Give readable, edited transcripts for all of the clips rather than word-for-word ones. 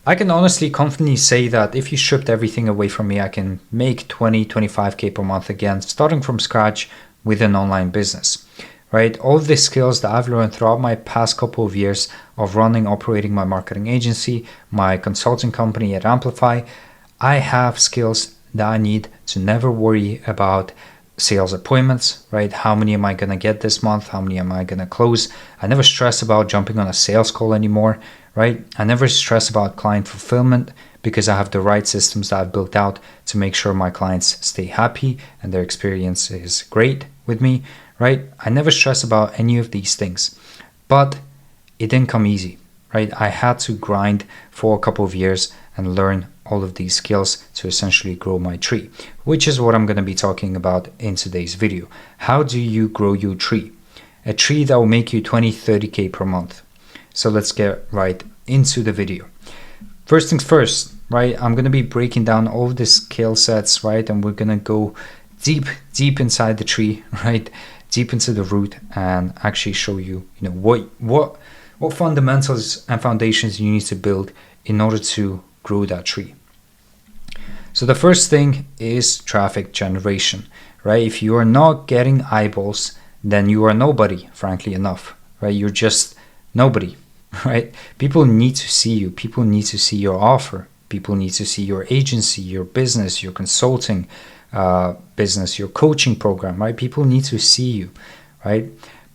I can honestly confidently say that if you stripped everything away from me, I can make 20, 25K per month again, starting from scratch with an online business, right? All of the skills that I've learned throughout my past couple of years of operating my marketing agency, my consulting company at Amplify, I have skills that I need to never worry about sales appointments, right? How many am I going to get this month? How many am I going to close? I never stress about jumping on a sales call anymore, right? I never stress about client fulfillment because I have the right systems that I've built out to make sure my clients stay happy and their experience is great with me, right? I never stress about any of these things, but it didn't come easy, right? I had to grind for a couple of years and learn all of these skills to essentially grow my tree, which is what I'm going to be talking about in today's video. How do you grow your tree? A tree that will make you 20, 30K per month. So let's get right into the video. First things first, right? I'm going to be breaking down all of the skill sets, right? And we're going to go deep inside the tree, right? Deep into the root and actually show you, what fundamentals and foundations you need to build in order to grow that tree. So the first thing is traffic generation, right? If you are not getting eyeballs, then you are nobody, frankly enough, right? You're just nobody, right? People need to see you. People need to see your offer. People need to see your agency, your business, your consulting business, your coaching program, right? People need to see you, right?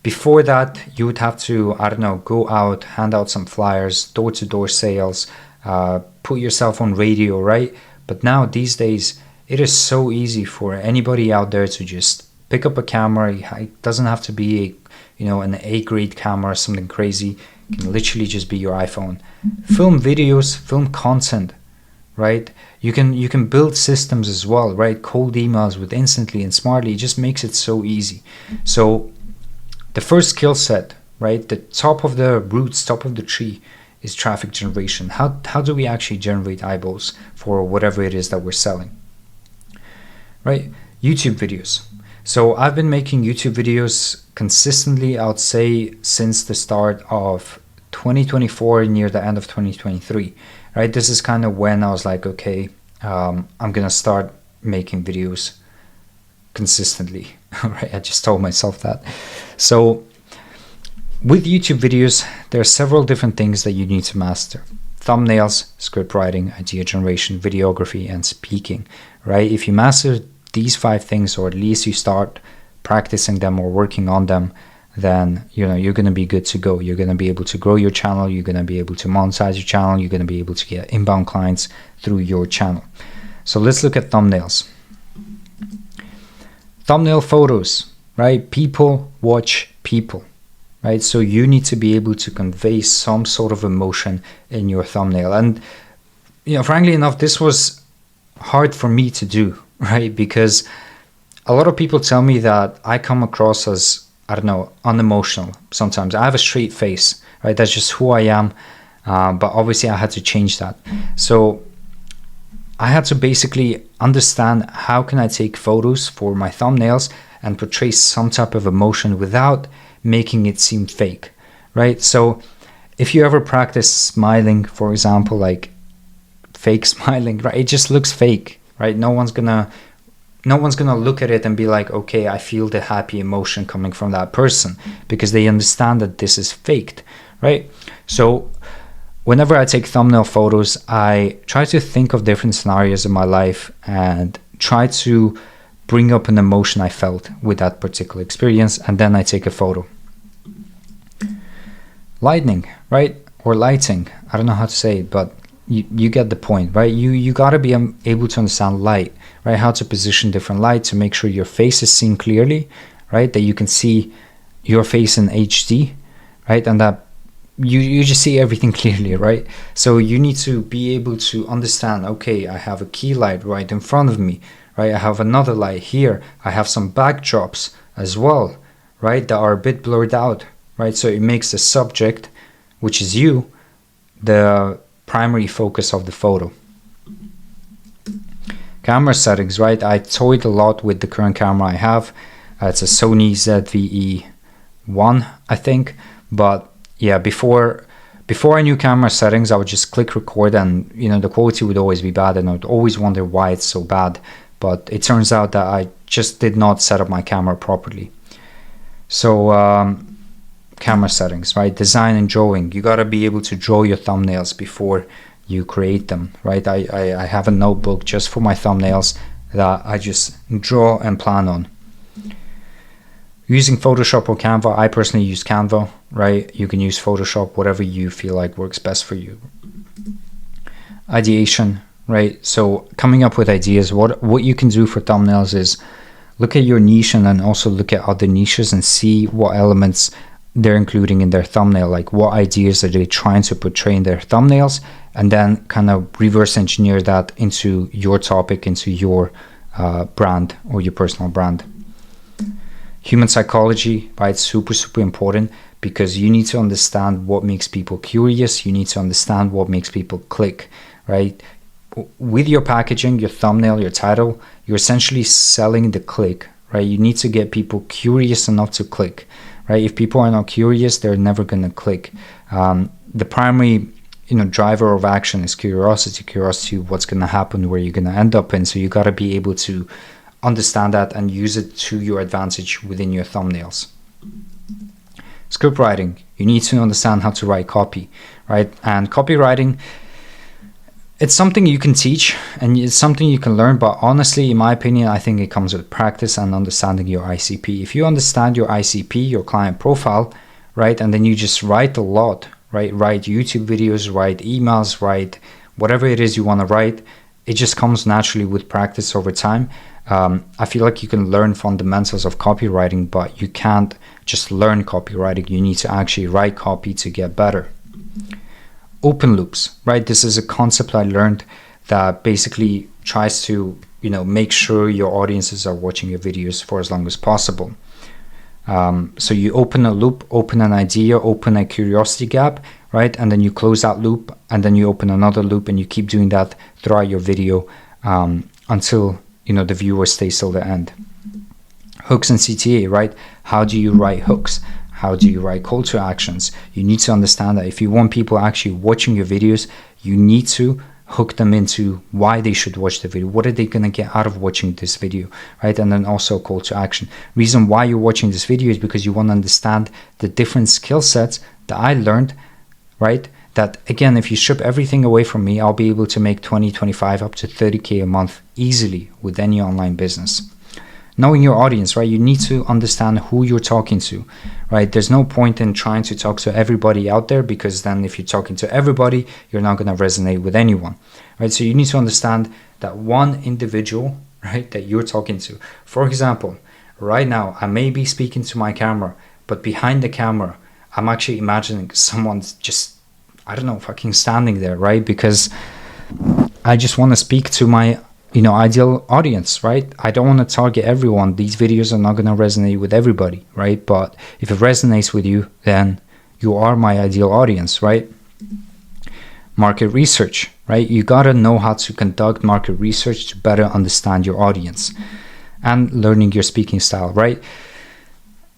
Before that, you would have to, go out, hand out some flyers, door-to-door sales, put yourself on radio, right? But now, these days, it is so easy for anybody out there to just pick up a camera. It doesn't have to be an A-grade camera, something crazy. It can literally just be your iPhone. Film videos, film content, right? You can build systems as well, right? Cold emails with Instantly and Smartly. It just makes it so easy. So the first skill set, right? The top of the roots, top of the tree is traffic generation. How do we actually generate eyeballs for whatever it is that we're selling, right? YouTube videos. So I've been making YouTube videos consistently, I would say, since the start of 2024, near the end of 2023, right? This is kind of when I was like, okay, I'm gonna start making videos consistently, right? I just told myself that. So with YouTube videos, there are several different things that you need to master. Thumbnails, script writing, idea generation, videography, and speaking, right? If you master these 5 things, or at least you start practicing them or working on them, then you're going to be good to go. You're going to be able to grow your channel. You're going to be able to monetize your channel. You're going to be able to get inbound clients through your channel. So let's look at thumbnails. Thumbnail photos, right? People watch people. Right, so you need to be able to convey some sort of emotion in your thumbnail. And frankly enough, this was hard for me to do, right? Because a lot of people tell me that I come across as, unemotional sometimes. I have a straight face, right? That's just who I am. But obviously I had to change that. So I had to basically understand, how can I take photos for my thumbnails and portray some type of emotion without making it seem fake, right? So if you ever practice smiling, for example, like fake smiling, right? It just looks fake, right? No one's gonna look at it and be like, okay, I feel the happy emotion coming from that person, because they understand that this is faked, right? So whenever I take thumbnail photos, I try to think of different scenarios in my life and try to bring up an emotion I felt with that particular experience, and then I take a photo. Lightning, right? Or lighting. I don't know how to say it, but you get the point, right? You got to be able to understand light, right? How to position different light to make sure your face is seen clearly, right? That you can see your face in HD, right? And that you just see everything clearly, right? So you need to be able to understand, okay, I have a key light right in front of me, right? I have another light here. I have some backdrops as well, right? That are a bit blurred out, right? So it makes the subject, which is you, the primary focus of the photo. Camera settings, right? I toyed a lot with the current camera I have. It's a Sony ZV-E1, I think. But yeah, before Before I knew camera settings, I would just click record and, you know, the quality would always be bad, and I would always wonder why it's so bad. But it turns out that I just did not set up my camera properly. So camera settings, right? Design and drawing. You got to be able to draw your thumbnails before you create them, right? I have a notebook just for my thumbnails that I just draw and plan on. Using Photoshop or Canva, I personally use Canva, right? You can use Photoshop, whatever you feel like works best for you. Ideation, right? So coming up with ideas, what you can do for thumbnails is look at your niche and then also look at other niches and see what elements they're including in their thumbnail, like what ideas are they trying to portray in their thumbnails, and then kind of reverse engineer that into your topic, into your brand or your personal brand. Human psychology, right? Super important, because you need to understand what makes people curious. You need to understand what makes people click, right? With your packaging, your thumbnail, your title, you're essentially selling the click, right? You need to get people curious enough to click, right? If people are not curious, they're never going to click. The primary, you know, driver of action is curiosity, what's going to happen, where you're going to end up in. So you got to be able to understand that and use it to your advantage within your thumbnails. Script writing, you need to understand how to write copy, right? And copywriting, it's something you can teach and it's something you can learn, but honestly, in my opinion, I think it comes with practice and understanding your ICP. If you understand your ICP, your client profile, right, and then you just write a lot, right? Write YouTube videos, write emails, write whatever it is you want to write. It just comes naturally with practice over time. I feel like you can learn fundamentals of copywriting, but you can't just learn copywriting. You need to actually write copy to get better. Open loops, right? This is a concept I learned that basically tries to, you know, make sure your audiences are watching your videos for as long as possible. So you open a loop, open an idea, open a curiosity gap, right? And then you close that loop, and then you open another loop, and you keep doing that throughout your video until, you know, the viewer stays till the end. Hooks and CTA, right? How do you write hooks? How do you write call to actions? You need to understand that if you want people actually watching your videos, you need to hook them into why they should watch the video. What are they going to get out of watching this video, right? And then also call to action. Reason why you're watching this video is because you want to understand the different skill sets that I learned, right? That again, if you strip everything away from me, I'll be able to make 20, 25, up to 30K a month easily with any online business. Knowing your audience, right? You need to understand who you're talking to, right? There's no point in trying to talk to everybody out there, because then if you're talking to everybody, you're not going to resonate with anyone, right? So you need to understand that one individual, right, that you're talking to. For example, right now, I may be speaking to my camera, but behind the camera, I'm actually imagining someone's just, I don't know, fucking standing there, right? Because I just want to speak to my, you know, ideal audience, right? I don't want to target everyone. These videos are not going to resonate with everybody, right? But if it resonates with you, then you are my ideal audience, right? Market research, right? You got to know how to conduct market research to better understand your audience, and learning your speaking style, right?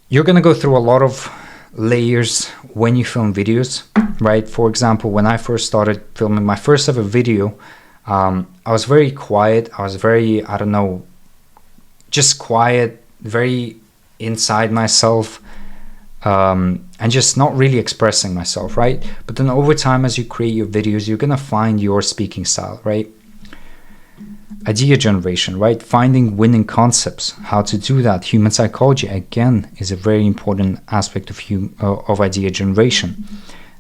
You're going to go through a lot of layers when you film videos, right? For example, when I first started filming my first ever video, I was very quiet. I was very, I don't know, just quiet, very inside myself, and just not really expressing myself, right? But then over time, as you create your videos, you're gonna find your speaking style, right? Idea generation, right? Finding winning concepts, how to do that. Human psychology, again, is a very important aspect of idea generation.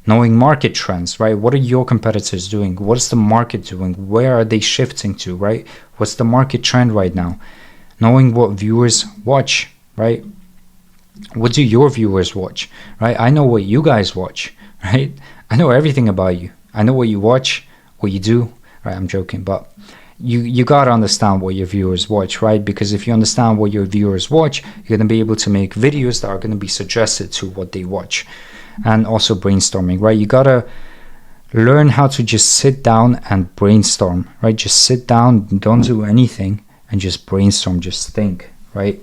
Knowing market trends, right? What are your competitors doing? What is the market doing? Where are they shifting to, right? What's the market trend right now? Knowing what viewers watch, right? What do your viewers watch, right? I know what you guys watch, right? I know everything about you. I know what you watch, what you do, right? I'm joking, but you got to understand what your viewers watch, right? Because if you understand what your viewers watch, you're going to be able to make videos that are going to be suggested to what they watch. And also brainstorming, right? You gotta learn how to just sit down and brainstorm, right? Just sit down, don't do anything, and just brainstorm, just think, right?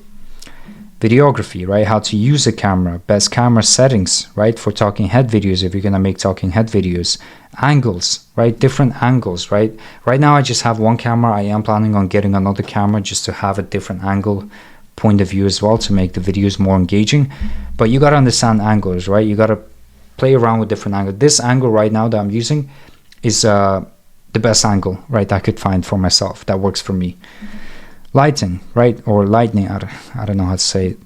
videography, right? How to use a camera, best camera settings, right? For talking head videos, if you're gonna make talking head videos, angles, right? Different angles, right? Right now I just have one camera. I am planning on getting another camera just to have a different angle point of view as well to make the videos more engaging. But you gotta understand angles, right? You gotta play around with different angles. This angle right now that I'm using is the best angle, right, I could find for myself that works for me. Lighting, right, or lightning, I don't know how to say it.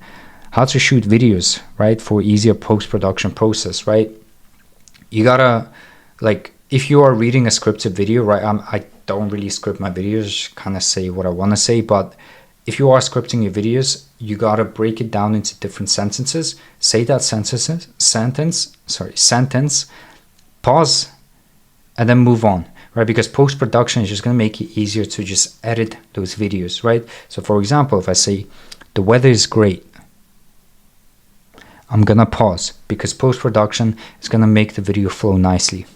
How to shoot videos, right, for easier post-production process, right? You gotta, like, if you are reading a scripted video, right, I don't really script my videos, kind of say what I want to say, but if you are scripting your videos, you gotta break it down into different sentences. Say that sentence, pause, and then move on, right? Because post-production is just gonna make it easier to just edit those videos, right? So for example, if I say, the weather is great, I'm gonna pause because post-production is gonna make the video flow nicely.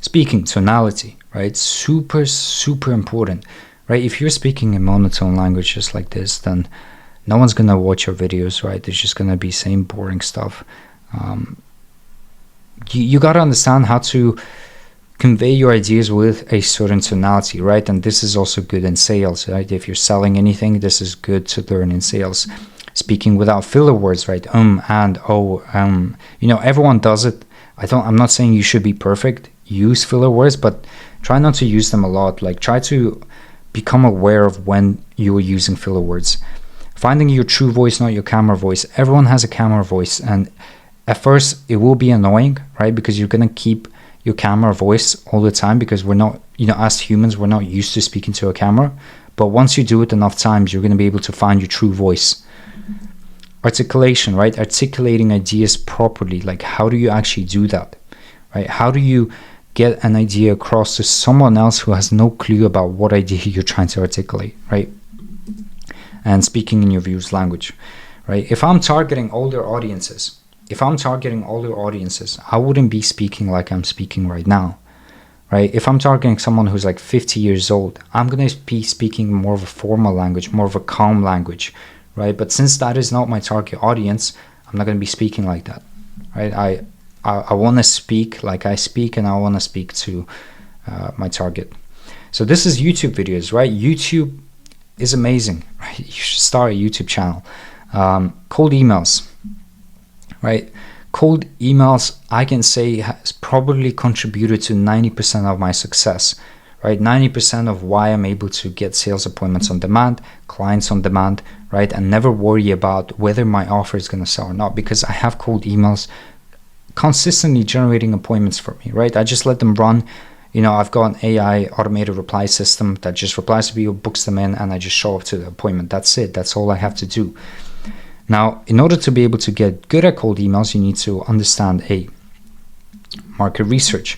Speaking, tonality, right? Super, super important, right? If you're speaking in monotone language just like this, then no one's gonna watch your videos, right? It's just gonna be same boring stuff. You gotta understand how to convey your ideas with a certain tonality, right? And this is also good in sales, right? If you're selling anything, this is good to learn in sales. Speaking without filler words, right? And, oh, you know, everyone does it. I'm not saying you should be perfect. Use filler words, but try not to use them a lot. Like, try to become aware of when you're using filler words. Finding your true voice, not your camera voice. Everyone has a camera voice, and at first it will be annoying, right? Because you're gonna keep your camera voice all the time, because we're not, you know, as humans, we're not used to speaking to a camera. But once you do it enough times, you're gonna be able to find your true voice. Articulation, right? Articulating ideas properly. Like, how do you actually do that, right? How do you get an idea across to someone else who has no clue about what idea you're trying to articulate, right? And speaking in your view's language, right? If I'm targeting older audiences, I wouldn't be speaking like I'm speaking right now, right? If I'm targeting someone who's like 50 years old, I'm going to be speaking more of a formal language, more of a calm language, right? But since that is not my target audience, I'm not going to be speaking like that, right? I want to speak like I speak, and I want to speak to my target. So this is YouTube videos, right? YouTube is amazing, right? You should start a YouTube channel. Cold emails, right? Cold emails, I can say, has probably contributed to 90% of my success, right? 90% of why I'm able to get sales appointments on demand, clients on demand, right? And never worry about whether my offer is going to sell or not, because I have cold emails consistently generating appointments for me, right? I just let them run. You know, I've got an AI automated reply system that just replies to people, books them in, and I just show up to the appointment. That's it. That's all I have to do. Now, in order to be able to get good at cold emails, you need to understand market research,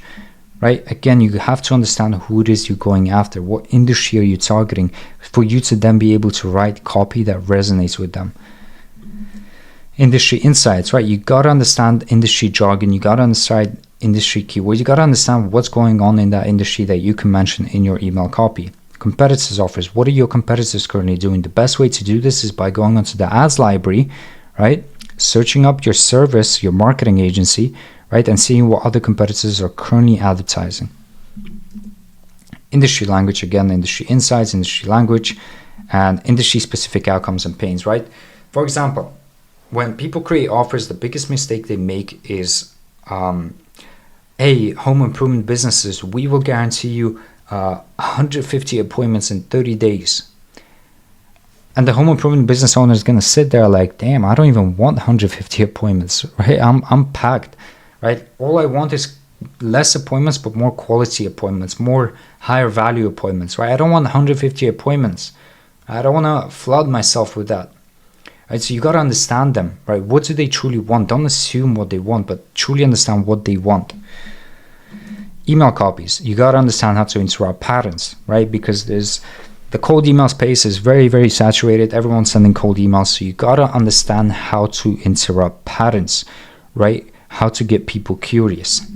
right? Again, you have to understand who it is you're going after. What industry are you targeting for you to then be able to write copy that resonates with them. Industry insights, right? You got to understand industry jargon. You got to understand industry keywords. You got to understand what's going on in that industry that you can mention in your email copy. Competitors' offers. What are your competitors currently doing? The best way to do this is by going onto the ads library, right? Searching up your service, your marketing agency, right? And seeing what other competitors are currently advertising. Industry language, again, industry insights, industry language, and industry specific outcomes and pains, right? For example, when people create offers, the biggest mistake they make is, home improvement businesses, we will guarantee you 150 appointments in 30 days. And the home improvement business owner is going to sit there like, damn, I don't even want 150 appointments, right? I'm packed, right? All I want is less appointments, but more quality appointments, more higher value appointments, right? I don't want 150 appointments. I don't want to flood myself with that. Right, so you got to understand them, right? What do they truly want? Don't assume what they want, but truly understand what they want. Email copies. You got to understand how to interrupt patterns, right? Because the cold email space is very, very saturated. Everyone's sending cold emails. So you got to understand how to interrupt patterns, right? How to get people curious.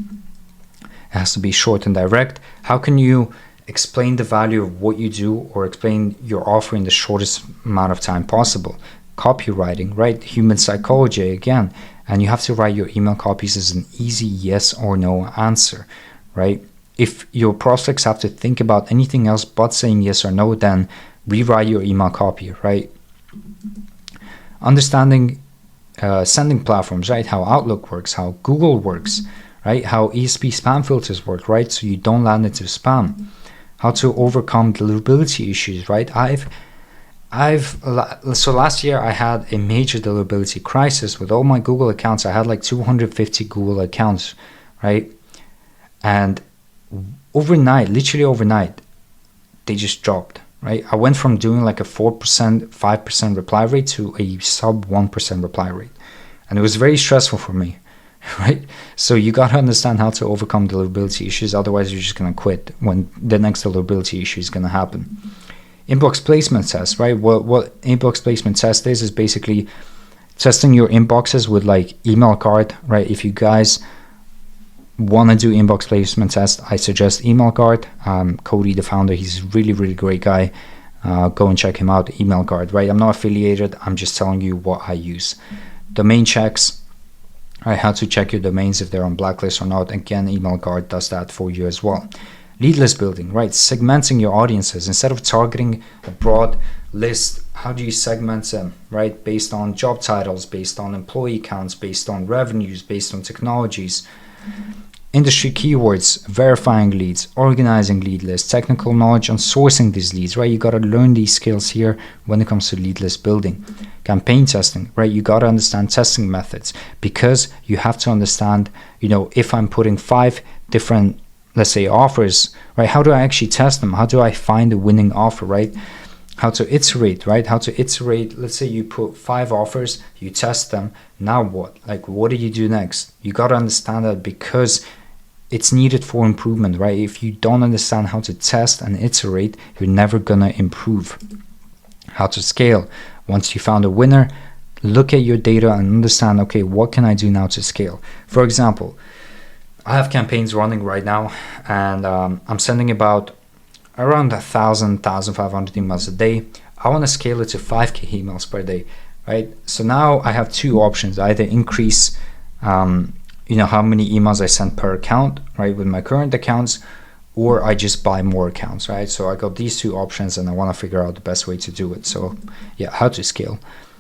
It has to be short and direct. How can you explain the value of what you do or explain your offer in the shortest amount of time possible? copywriting, right? Human psychology again. And you have to write your email copies as an easy yes or no answer, right? If your prospects have to think about anything else but saying yes or no, then rewrite your email copy, right? Understanding sending platforms, right? How Outlook works, how Google works, right? How ESP spam filters work, right? So you don't land into spam. How to overcome deliverability issues, right? So last year I had a major deliverability crisis with all my Google accounts. I had like 250 Google accounts, right? And overnight, literally overnight, they just dropped, right? I went from doing like a 4%, 5% reply rate to a sub 1% reply rate. And it was very stressful for me, right? So you got to understand how to overcome deliverability issues. Otherwise, you're just going to quit when the next deliverability issue is going to happen. Inbox placement test, right? What inbox placement test is basically testing your inboxes with like email cart, right? If you guys want to do inbox placement test, I suggest email cart. Cody, the founder, he's a really, really great guy. Go and check him out, email cart, right? I'm not affiliated. I'm just telling you what I use. Domain checks, right? How to check your domains if they're on blacklist or not. Again, email cart does that for you as well. Lead list building, right? Segmenting your audiences. Instead of targeting a broad list, how do you segment them, right? Based on job titles, based on employee counts, based on revenues, based on technologies. Industry keywords, verifying leads, organizing lead lists, technical knowledge on sourcing these leads, right? You got to learn these skills here when it comes to lead list building. Campaign testing, right? You got to understand testing methods, because you have to understand, if I'm putting 5 different, let's say, offers, right? How do I actually test them? How do I find a winning offer, right? How to iterate, right? How to iterate. Let's say you put 5 offers, you test them. Now what? Like, what do you do next? You got to understand that, because it's needed for improvement, right? If you don't understand how to test and iterate, you're never gonna improve. How to scale. Once you found a winner, look at your data and understand, okay, what can I do now to scale? For example, I have campaigns running right now, and I'm sending about around 1,000, 1,500 emails a day. I want to scale it to 5K emails per day, right? So now I have 2 options. I either increase how many emails I send per account, right, with my current accounts, or I just buy more accounts, right? So I got these 2 options, and I want to figure out the best way to do it. So yeah, how to scale,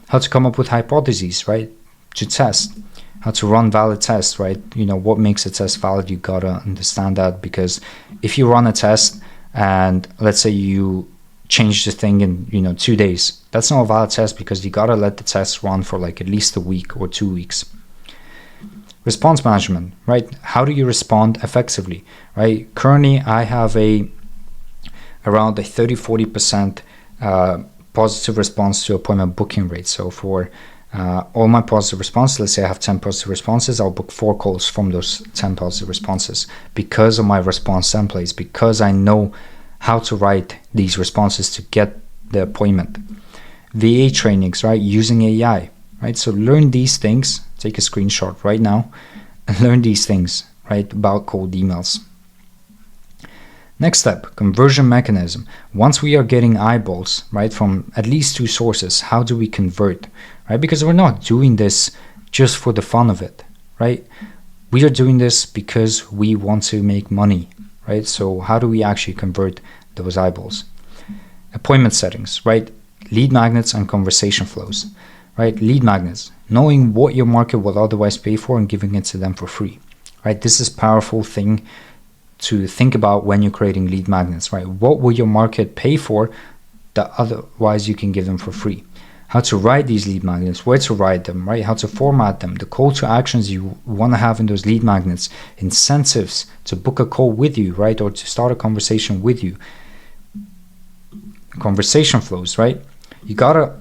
how to come up with hypotheses, right, to test, how to run valid tests, right? What makes a test valid, you gotta understand that, because if you run a test and let's say you change the thing in 2 days, that's not a valid test, because you gotta let the test run for like at least a week or 2 weeks. Response management, right? How do you respond effectively, right? Currently, I have around a 30-40% positive response to appointment booking rate. So for all my positive responses, let's say I have 10 positive responses, I'll book 4 calls from those 10 positive responses, because of my response templates, because I know how to write these responses to get the appointment. VA trainings, right? Using AI, right? So learn these things. Take a screenshot right now and learn these things, right, about cold emails. Next step, conversion mechanism. Once we are getting eyeballs, right, from at least 2 sources, how do we convert, right? Because we're not doing this just for the fun of it, right? We are doing this because we want to make money, right? So how do we actually convert those eyeballs? Appointment settings, right? Lead magnets and conversation flows. Right, lead magnets, knowing what your market will otherwise pay for and giving it to them for free, right? This is a powerful thing to think about when you're creating lead magnets, right? What will your market pay for that otherwise you can give them for free? How to write these lead magnets, where to write them, right? How to format them, the call to actions you want to have in those lead magnets, incentives to book a call with you, right? Or to start a conversation with you. Conversation flows, right? You gotta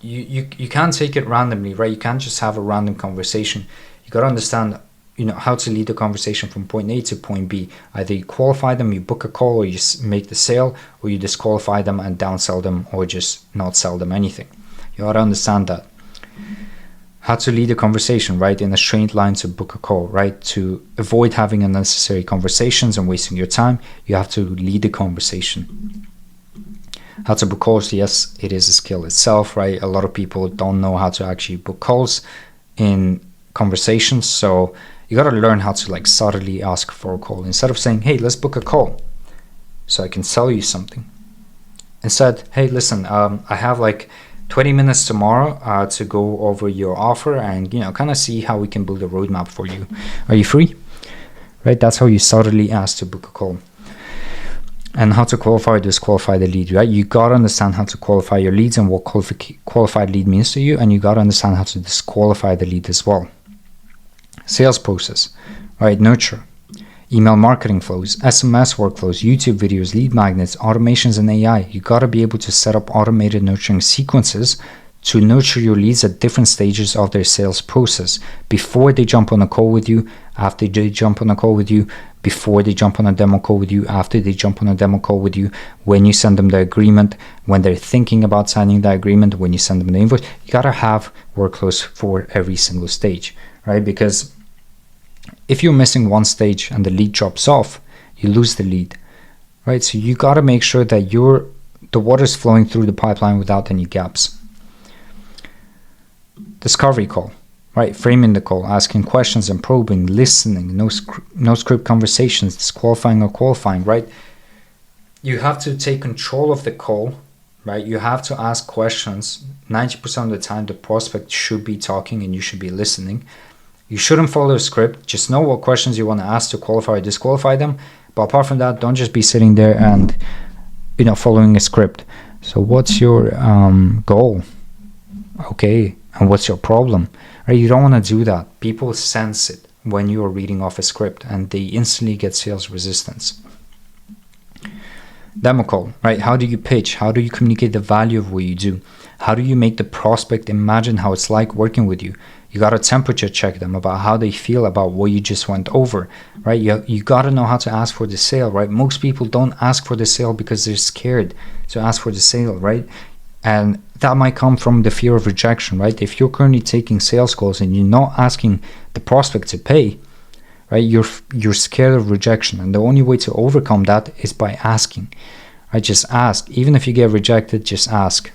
You can't take it randomly, right? You can't just have a random conversation. You got to understand, how to lead the conversation from point A to point B. Either you qualify them, you book a call, or you make the sale, or you disqualify them and downsell them, or just not sell them anything. You got to understand that. How to lead a conversation, right? In a straight line to book a call, right? To avoid having unnecessary conversations and wasting your time, you have to lead the conversation. How to book calls, yes, it is a skill itself, right? A lot of people don't know how to actually book calls in conversations, so you got to learn how to like subtly ask for a call. Instead of saying, hey, let's book a call so I can sell you something. Instead, hey, listen, I have like 20 minutes tomorrow to go over your offer and, kind of see how we can build a roadmap for you. Are you free? Right? That's how you subtly ask to book a call. And how to qualify or disqualify the lead, right? You got to understand how to qualify your leads and what qualified lead means to you, and you got to understand how to disqualify the lead as well. Sales process, right? Nurture, email marketing flows, SMS workflows, YouTube videos, lead magnets, automations, and AI. You got to be able to set up automated nurturing sequences to nurture your leads at different stages of their sales process, before they jump on a call with you, after they jump on a call with you, before they jump on a demo call with you, after they jump on a demo call with you, when you send them the agreement, when they're thinking about signing the agreement, when you send them the invoice. You got to have workflows for every single stage, right? Because if you're missing one stage and the lead drops off, you lose the lead, right? So you got to make sure that the water's flowing through the pipeline without any gaps. Discovery call, right? Framing the call, asking questions and probing, listening, no script conversations, disqualifying or qualifying, right? You have to take control of the call, right? You have to ask questions. 90% of the time, the prospect should be talking and you should be listening. You shouldn't follow a script. Just know what questions you want to ask to qualify or disqualify them. But apart from that, don't just be sitting there and, following a script. So what's your goal? Okay. And what's your problem? Right? You don't want to do that. People sense it when you are reading off a script and they instantly get sales resistance. Demo call, right? How do you pitch? How do you communicate the value of what you do? How do you make the prospect imagine how it's like working with you? You got to temperature check them about how they feel about what you just went over, right? You got to know how to ask for the sale, right? Most people don't ask for the sale because they're scared to ask for the sale, right? And that might come from the fear of rejection, right? If you're currently taking sales calls and you're not asking the prospect to pay, right? You're scared of rejection, and the only way to overcome that is by asking, right? Just ask. Even if you get rejected, just ask.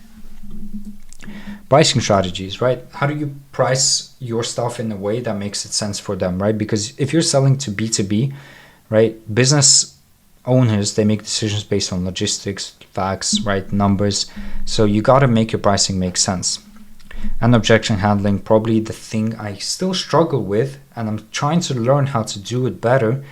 Pricing strategies, right? How do you price your stuff in a way that makes sense for them, right? Because if you're selling to B2B, right, business owners, they make decisions based on logistics, facts, right, numbers. So you got to make your pricing make sense. And objection handling, probably the thing I still struggle with, and I'm trying to learn how to do it better.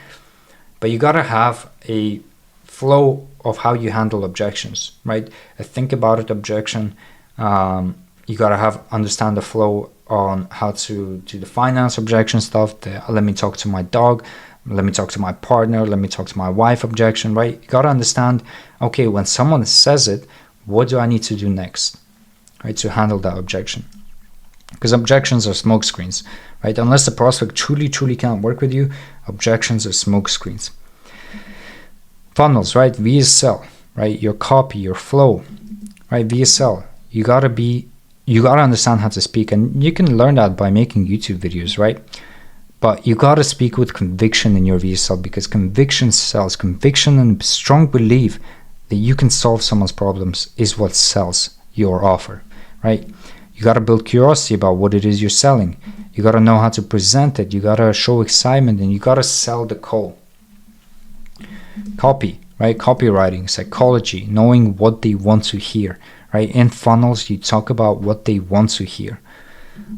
But you got to have a flow of how you handle objections, right? A think about it objection. You got to understand the flow on how to do the finance objection stuff. Let me talk to my dog. Let me talk to my partner. Let me talk to my wife objection, right? You got to understand, okay, when someone says it, what do I need to do next, right, to handle that objection? Because objections are smoke screens, right? Unless the prospect truly can't work with you, objections are smoke screens. Funnels, right? VSL, right? Your copy, your flow, right? VSL. You got to understand how to speak, and you can learn that by making YouTube videos, right? But you got to speak with conviction in your VSL, because conviction sells. Conviction and strong belief that you can solve someone's problems is what sells your offer, right? You got to build curiosity about what it is you're selling. You got to know how to present it. You got to show excitement, and you got to sell the call. Copy, right? Copywriting, psychology, knowing what they want to hear, right? In funnels, you talk about what they want to hear.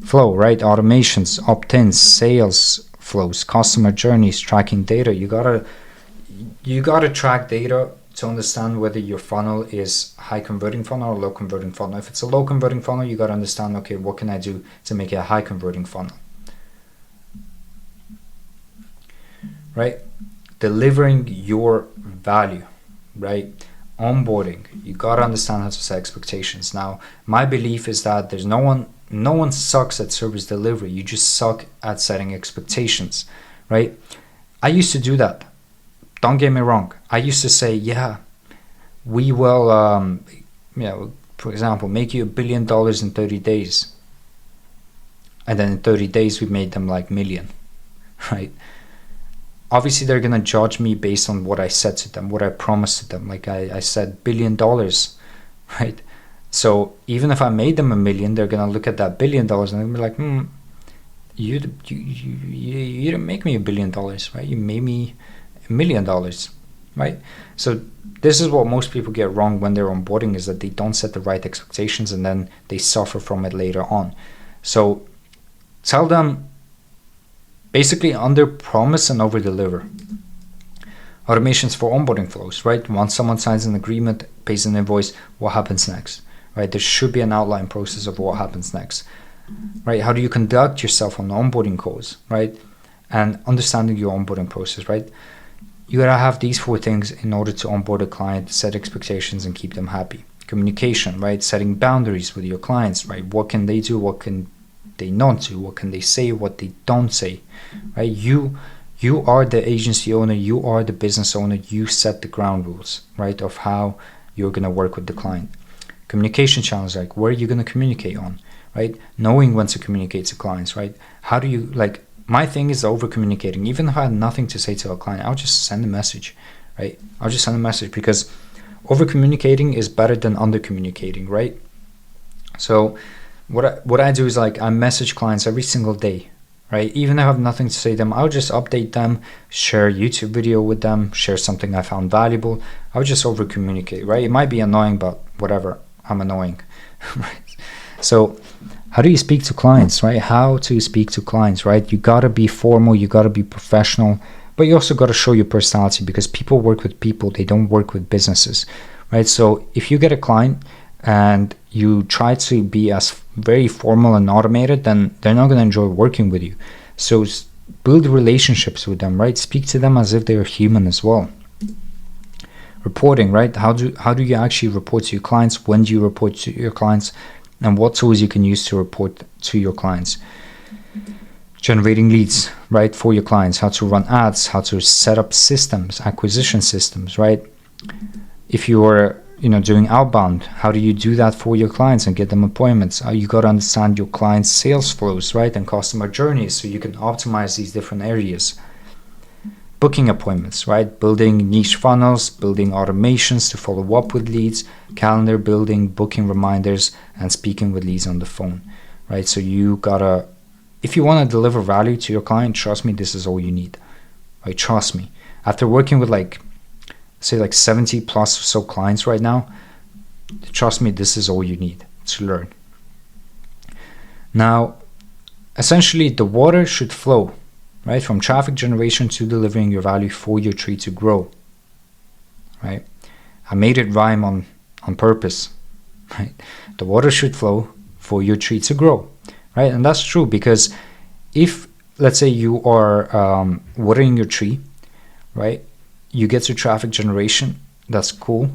Flow, right? Automations, opt-ins, sales flows, customer journeys, tracking data. You gotta track data to understand whether your funnel is high converting funnel or low converting funnel. If it's a low converting funnel, you gotta understand, okay, what can I do to make it a high converting funnel, right? Delivering your value, right? Onboarding, you gotta understand how to set expectations. Now, my belief is that there's no one sucks at service delivery. You just suck at setting expectations, right? I used to do that. Don't get me wrong. I used to say, yeah, we will, for example, make you $1 billion in 30 days. And then in 30 days, we made them like million, right? Obviously, they're going to judge me based on what I said to them, what I promised to them. Like I said, $1 billion right? So even if I made them $1 million, they're gonna look at that $1 billion and they're gonna be like, you didn't make me $1 billion, right? You made me $1 million, right? So this is what most people get wrong when they're onboarding, is that they don't set the right expectations and then they suffer from it later on. So tell them, basically under promise and over deliver. Automations for onboarding flows, right? Once someone signs an agreement, pays an invoice, what happens next, right? There should be an outline process of what happens next, right? How do you conduct yourself on onboarding calls, right? And understanding your onboarding process, right? You gotta have these 4 things in order to onboard a client, set expectations and keep them happy. Communication, right? Setting boundaries with your clients, right? What can they do? What can they not do? What can they say? What they don't say, right? You are the agency owner. You are the business owner. You set the ground rules, right? Of how you're gonna work with the client. Communication channels, like where are you gonna communicate on, right? Knowing when to communicate to clients, right? How do you, like, my thing is over communicating. Even if I had nothing to say to a client, I'll just send a message, right? I'll just send a message, because over communicating is better than under communicating, right? So what I do is, like, I message clients every single day, right? Even if I have nothing to say to them, I'll just update them, share a YouTube video with them, share something I found valuable. I'll just over communicate, right? It might be annoying, but whatever, I'm annoying, right? So how do you speak to clients, right? How to speak to clients, right? You gotta be formal, you gotta be professional, but you also gotta show your personality, because people work with people, they don't work with businesses, right? So if you get a client and you try to be as very formal and automated, then they're not gonna enjoy working with you. So build relationships with them, right? Speak to them as if they're human as well. Reporting, right? How do you actually report to your clients? When do you report to your clients? And what tools you can use to report to your clients. Generating leads, right, for your clients, how to run ads, how to set up systems, acquisition systems, right? If you're doing outbound, how do you do that for your clients and get them appointments? You got to understand your clients' sales flows, right, and customer journeys, so you can optimize these different areas. Booking appointments, right? Building niche funnels, building automations to follow up with leads, calendar building, booking reminders, and speaking with leads on the phone, right? So you gotta, if you want to deliver value to your client, trust me, this is all you need, right? Trust me. After working with say 70 plus or so clients right now, trust me, this is all you need to learn. Now, essentially, the water should flow, right, from traffic generation to delivering your value for your tree to grow, right? I made it rhyme on purpose, right? The water should flow for your tree to grow, right? And that's true, because if, let's say, you are watering your tree, right? You get to traffic generation, that's cool,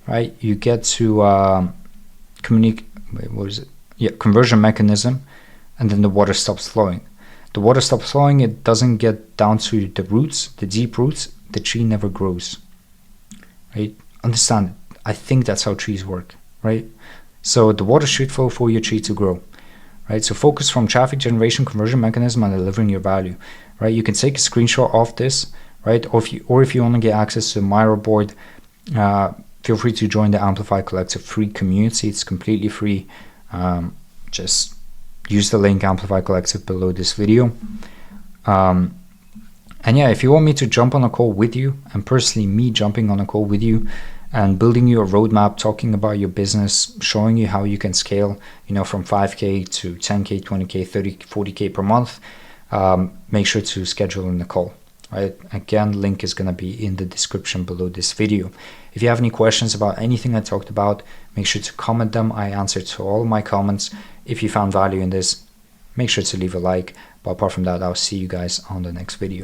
right? You get to conversion mechanism, and then the water stops flowing. The water stops flowing, it doesn't get down to the roots, the deep roots, the tree never grows, right? Understand it. I think that's how trees work, right? So the water should flow for your tree to grow, right? So focus from traffic generation, conversion mechanism, and delivering your value, right? You can take a screenshot of this, right? Or if you want to get access to Miro board, feel free to join the Amplify Collective free community. It's completely free. Just use the link Amplify Collective below this video. And yeah, if you want me to jump on a call with you, and personally me jumping on a call with you and building you a roadmap, talking about your business, showing you how you can scale, from 5K to 10K, 20K, 30, 40K per month, make sure to schedule in the call, right? Again, link is going to be in the description below this video. If you have any questions about anything I talked about, make sure to comment them. I answer to all of my comments. If you found value in this, make sure to leave a like. But apart from that, I'll see you guys on the next video.